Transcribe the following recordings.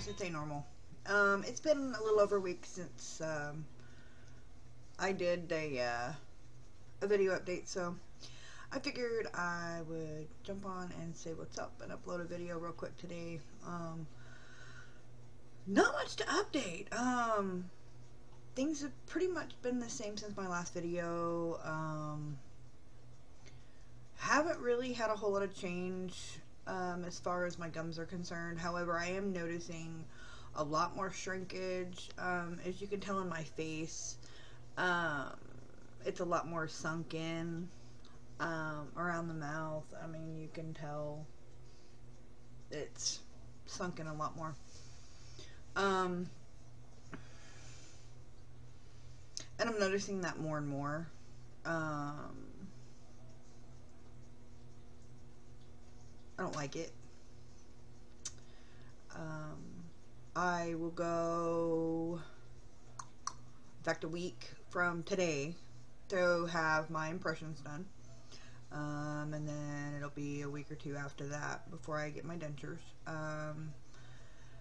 it's a normal. It's been a little over a week since I did a video update, so I figured I would jump on and say what's up and upload a video real quick today. Not much to update. Things have pretty much been the same since my last video. Haven't really had a whole lot of change as far as my gums are concerned. However, I am noticing a lot more shrinkage. As you can tell in my face, it's a lot more sunk in around the mouth. I mean, you can tell it's sunk in a lot more. And I'm noticing that more and more. I don't like it. I will go, in fact, a week from today to have my impressions done. And then it'll be a week or two after that before I get my dentures.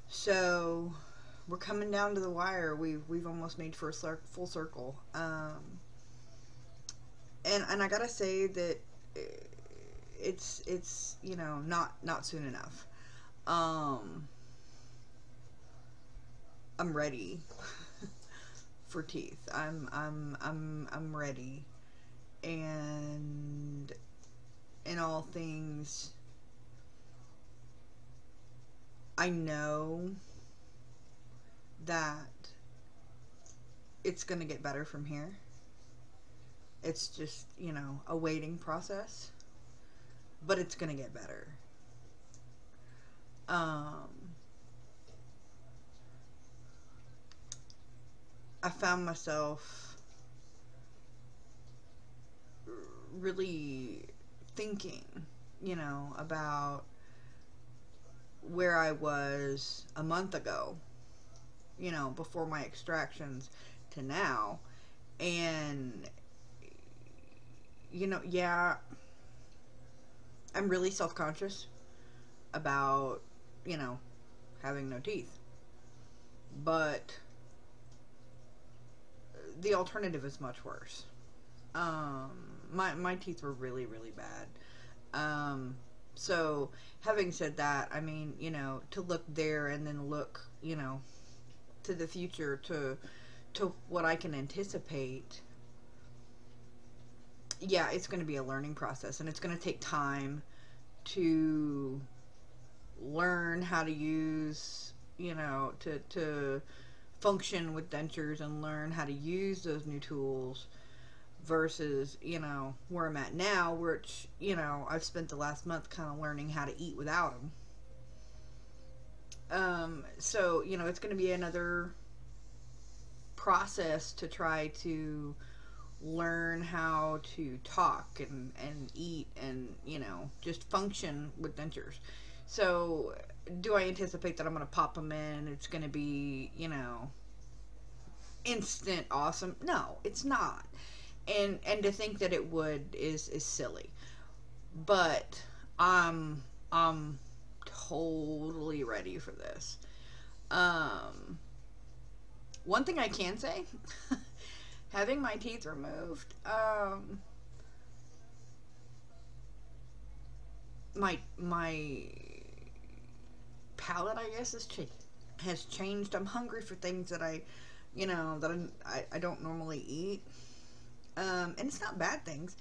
So we're coming down to the wire. We've almost made for a full circle. And I gotta say that it's you know, not soon enough. I'm ready for teeth. I'm ready, and in all things, I know that it's gonna get better from here. It's just, you know, a waiting process, but it's gonna get better. I found myself really thinking, you know, about where I was a month ago, you know, before my extractions to now. And, you know, yeah, I'm really self-conscious about, you know, having no teeth. But the alternative is much worse. My teeth were really, really bad. So having said that, I mean, you know, to look there and then look, you know, to the future, to what I can anticipate, yeah, it's going to be a learning process, and it's going to take time to learn how to use, you know, to function with dentures and learn how to use those new tools versus, you know, where I'm at now, which, you know, I've spent the last month kind of learning how to eat without them. So, you know, it's going to be another process to try to learn how to talk and eat and, you know, just function with dentures. So do I anticipate that I'm going to pop them in? It's going to be, you know, instant awesome? No, it's not. And to think that it would is silly. But I'm totally ready for this. One thing I can say, having my teeth removed, my palate, I guess, has changed. I'm hungry for things that I don't normally eat. And it's not bad things.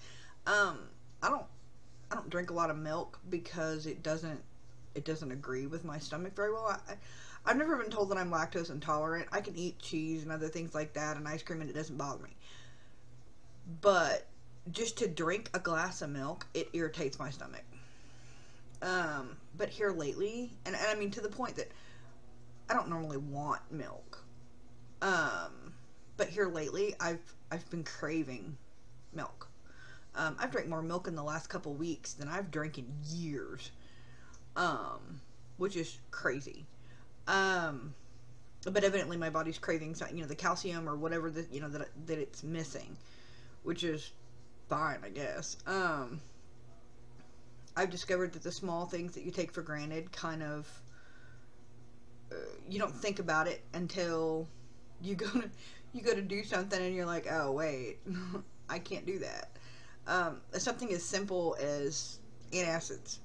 I don't drink a lot of milk because it doesn't agree with my stomach very well. I've never been told that I'm lactose intolerant. I can eat cheese and other things like that and ice cream, and it doesn't bother me. But just to drink a glass of milk, it irritates my stomach. But here lately, and I mean to the point that I don't normally want milk. But here lately, I've been craving milk. I've drank more milk in the last couple weeks than I've drank in years. Which is crazy. But evidently my body's craving, you know, the calcium or whatever that, you know, that it's missing, which is fine, I guess. I've discovered that the small things that you take for granted kind of you don't think about it until you go to do something and you're like, oh wait, I can't do that. Something as simple as antacids,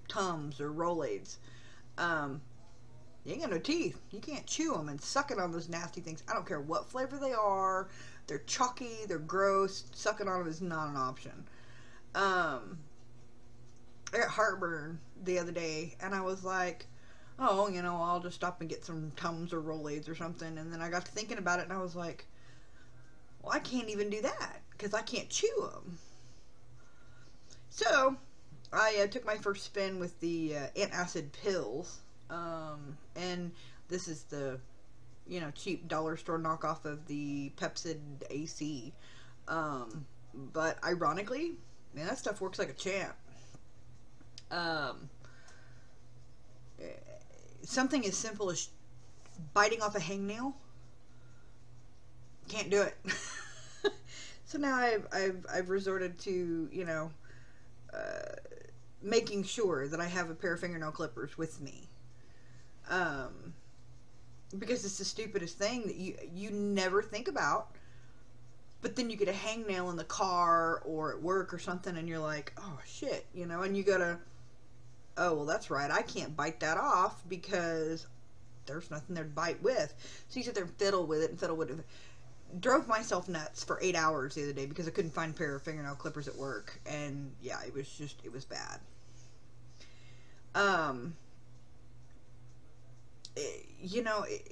Tums, or Rolaids. You ain't got no teeth. You can't chew them and sucking on those nasty things. I don't care what flavor they are. They're chalky. They're gross. Sucking on them is not an option. I got heartburn the other day, and I was like, oh, I'll just stop and get some Tums or Rolaids or something. And then I got to thinking about it, and I was like, well, I can't even do that because I can't chew them. So I took my first spin with the antacid pills. And this is the, cheap dollar store knockoff of the Pepcid AC. But ironically, man, that stuff works like a champ. Something as simple as biting off a hangnail, can't do it. So now I've resorted to, making sure that I have a pair of fingernail clippers with me. Because it's the stupidest thing that you never think about, but then you get a hangnail in the car or at work or something, and you're like, oh shit, and you gotta, oh well, that's right, I can't bite that off because there's nothing there to bite with. So you sit there and fiddle with it. Drove myself nuts for 8 hours the other day because I couldn't find a pair of fingernail clippers at work, and yeah, it was bad.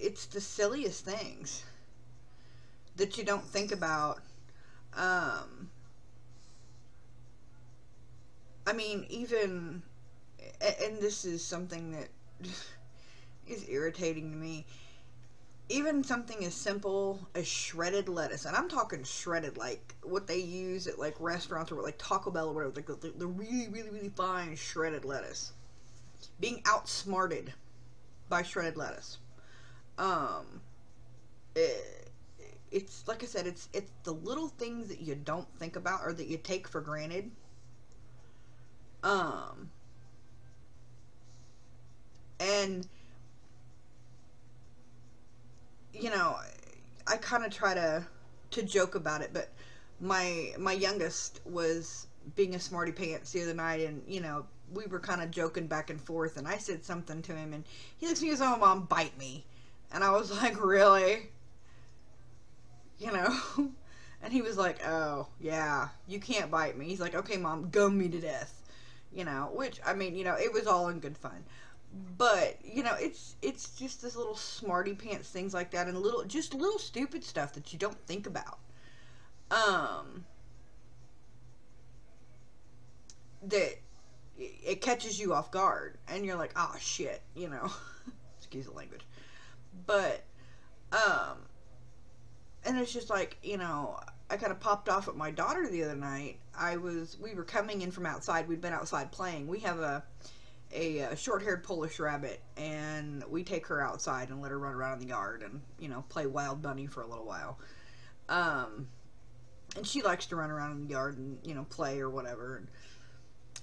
It's the silliest things that you don't think about. I mean, even, and this is something that is irritating to me, even something as simple as shredded lettuce, and I'm talking shredded, like what they use at like restaurants or like Taco Bell or whatever, like the really, really, really fine shredded lettuce, being outsmarted by shredded lettuce. It's like I said, it's the little things that you don't think about or that you take for granted. And I kind of try to joke about it, but my youngest was being a smarty pants the other night, and we were kind of joking back and forth, and I said something to him, and he looks at me and goes, "Oh, Mom, bite me." And I was like, really? And he was like, oh, yeah, you can't bite me. He's like, okay, Mom, gum me to death. Which, I mean, it was all in good fun. But, it's just this little smarty pants things like that, and little stupid stuff that you don't think about. That it catches you off guard, and you're like, oh shit, excuse the language, but and it's just like, I kind of popped off at my daughter the other night. We were coming in from outside. We'd been outside playing. We have a short-haired Polish rabbit, and we take her outside and let her run around in the yard and play wild bunny for a little while. And she likes to run around in the yard and play or whatever. And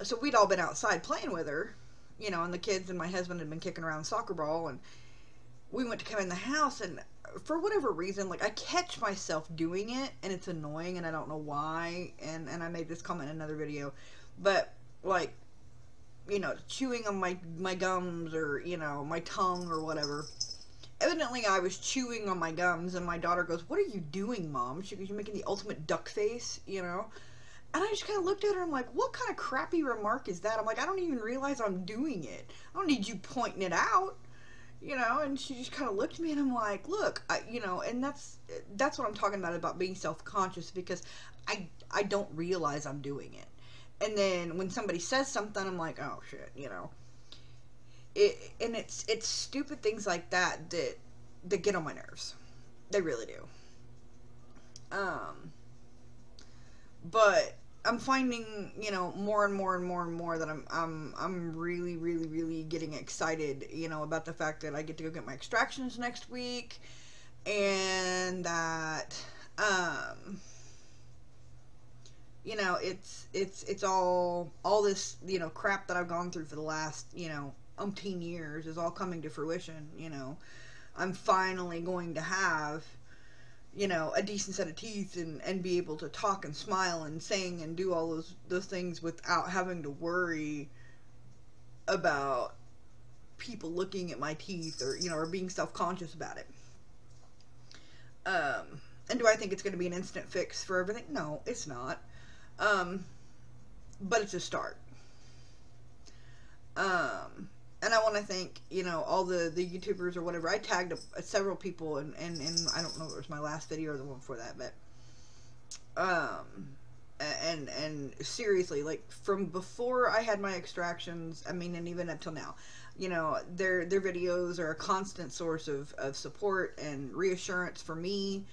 so we'd all been outside playing with her, and the kids and my husband had been kicking around soccer ball, and we went to come in the house, and for whatever reason, like, I catch myself doing it, and it's annoying, and I don't know why, and I made this comment in another video, but, like, chewing on my gums, or, my tongue, or whatever. Evidently, I was chewing on my gums, and my daughter goes, "What are you doing, Mom?" She goes, "You're making the ultimate duck face, And I just kind of looked at her, and I'm like, what kind of crappy remark is that? I'm like, I don't even realize I'm doing it. I don't need you pointing it out. And she just kind of looked at me, and I'm like, look, and that's what I'm talking about being self-conscious, because I don't realize I'm doing it. And then when somebody says something, I'm like, oh shit, and it's stupid things like that get on my nerves. They really do. But I'm finding, more and more and more and more that I'm really, really, really getting excited, about the fact that I get to go get my extractions next week, and that, it's all this, crap that I've gone through for the last, umpteen years is all coming to fruition. I'm finally going to have, a decent set of teeth and be able to talk and smile and sing and do all those things without having to worry about people looking at my teeth or being self-conscious about it. And do I think it's going to be an instant fix for everything? No, it's not. But it's a start. And I want to thank, all the YouTubers or whatever. I tagged several people, and I don't know if it was my last video or the one before that, but, and seriously, like, from before I had my extractions, I mean, and even up till now, their videos are a constant source of support and reassurance for me.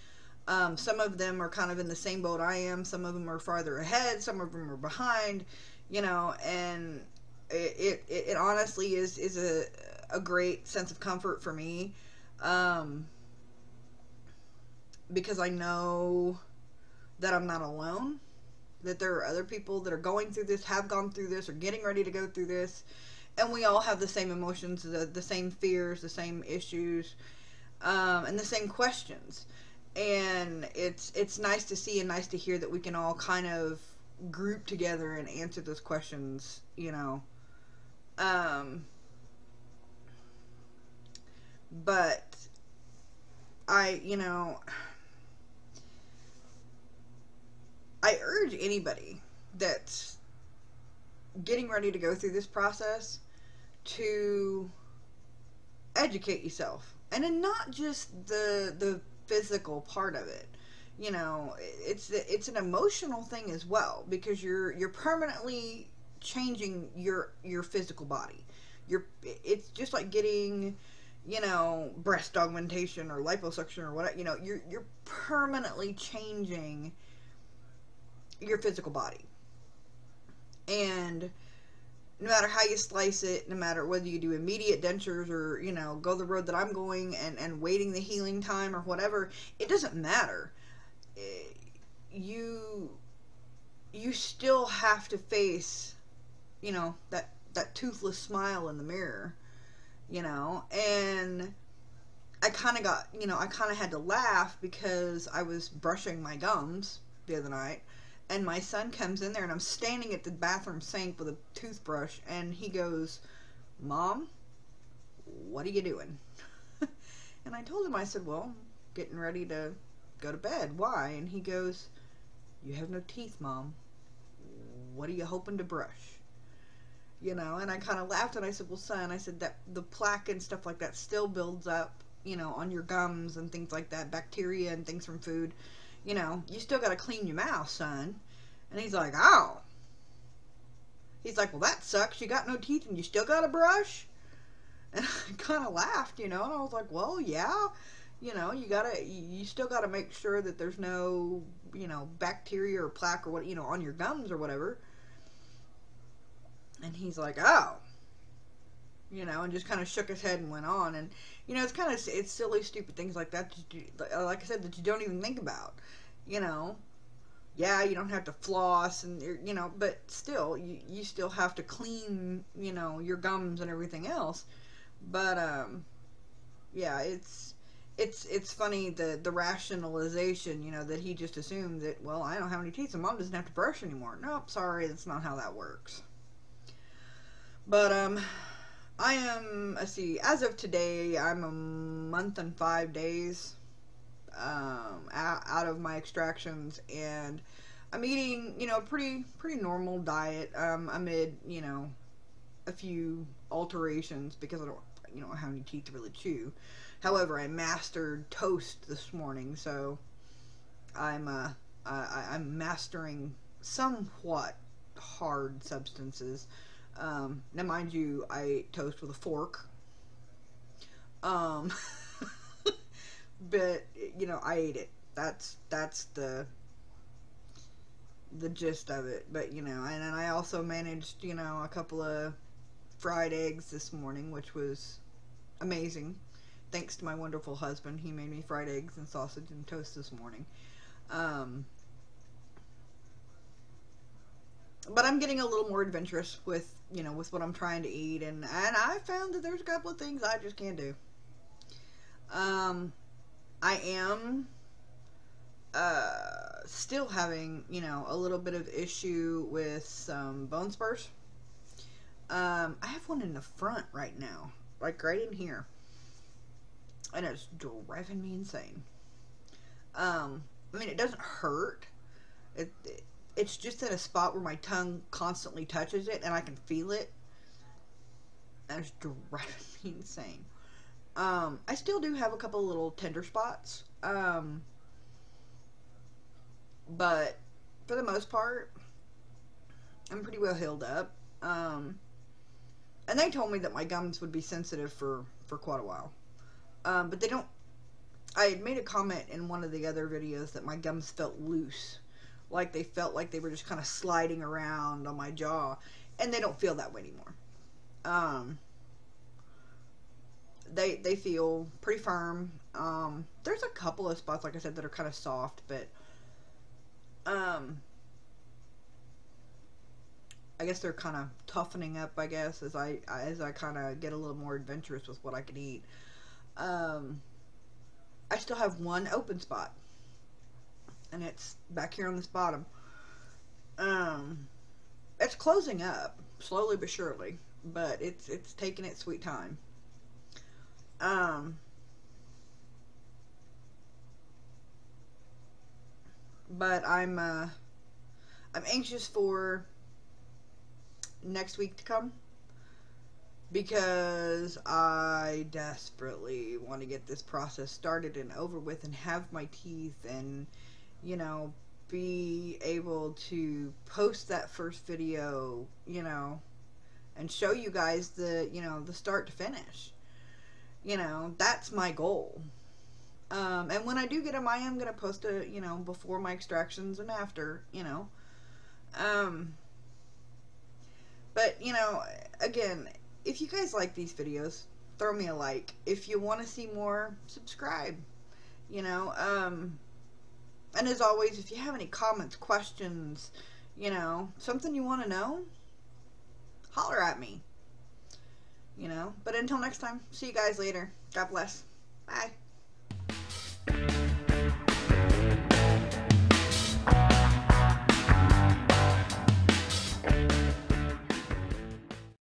Some of them are kind of in the same boat I am. Some of them are farther ahead. Some of them are behind, and it honestly is a great sense of comfort for me, because I know that I'm not alone, that there are other people that are going through this, have gone through this, or getting ready to go through this, and we all have the same emotions, the same fears, the same issues, and the same questions. And it's nice to see and nice to hear that we can all kind of group together and answer those questions, but I urge anybody that's getting ready to go through this process to educate yourself, and in not just the physical part of it. It's an emotional thing as well, because you're permanently changing your physical body. It's just like getting, breast augmentation or liposuction or whatever. You're permanently changing your physical body. And no matter how you slice it, no matter whether you do immediate dentures or, go the road that I'm going and waiting the healing time or whatever, it doesn't matter. You still have to face, that toothless smile in the mirror, and I kind of had to laugh because I was brushing my gums the other night, and my son comes in there, and I'm standing at the bathroom sink with a toothbrush, and he goes, "Mom, what are you doing?" And I told him, I said, "Well, I'm getting ready to go to bed." "Why?" And he goes, "You have no teeth, Mom. What are you hoping to brush?" And I kind of laughed, and I said, "Well, son," I said, "that the plaque and stuff like that still builds up, on your gums and things like that, bacteria and things from food. You still got to clean your mouth, son." And he's like, "Oh." He's like, "Well, that sucks. You got no teeth and you still got to brush?" And I kind of laughed, and I was like, "Well, yeah. You still gotta make sure that there's no, bacteria or plaque or what, on your gums or whatever." And he's like, "Oh." And just kind of shook his head and went on. And, it's silly, stupid things like that, like I said, that you don't even think about, Yeah, you don't have to floss and, but still, you still have to clean, your gums and everything else. But, yeah, it's funny, the rationalization, that he just assumed that, well, I don't have any teeth, so Mom doesn't have to brush anymore. Nope, sorry, that's not how that works. But, I am, let's see, as of today, I'm a month and 5 days, out of my extractions, and I'm eating, a pretty normal diet, amid, a few alterations, because I don't have any teeth to really chew. However, I mastered toast this morning, so I'm mastering somewhat hard substances. Now, mind you, I ate toast with a fork. But I ate it. That's the gist of it. But and then I also managed a couple of fried eggs this morning, which was amazing. Thanks to my wonderful husband. He made me fried eggs and sausage and toast this morning. But I'm getting a little more adventurous with, you know, with what I'm trying to eat, and I found that there's a couple of things I just can't do. I am still having, you know, a little bit of issue with some bone spurs. I have one in the front right now, like right in here, and it's driving me insane. I mean, it doesn't hurt. It's just at a spot where my tongue constantly touches it, and I can feel it, and it's driving me insane. I still do have a couple little tender spots, but for the most part, I'm pretty well healed up. And they told me that my gums would be sensitive for quite a while. But they don't. I had made a comment in one of the other videos that my gums felt loose. Like they felt like they were just kind of sliding around on my jaw. And they don't feel that way anymore. They feel pretty firm. There's a couple of spots, like I said, that are kind of soft, but I guess they're kind of toughening up, I guess, as I kind of get a little more adventurous with what I can eat. I still have one open spot, and it's back here on this bottom. It's closing up, slowly but surely, but it's taking its sweet time. But I'm anxious for next week to come, because I desperately want to get this process started and over with and have my teeth and, you know, be able to post that first video, you know, and show you guys the, you know, the start to finish. You know, that's my goal. And when I do get them, I am going to post a, you know, before my extractions and after, you know. But, you know, again, if you guys like these videos, throw me a like. If you want to see more, subscribe. You know, and as always, if you have any comments, questions, you know, something you want to know, holler at me. You know, but until next time, see you guys later. God bless. Bye.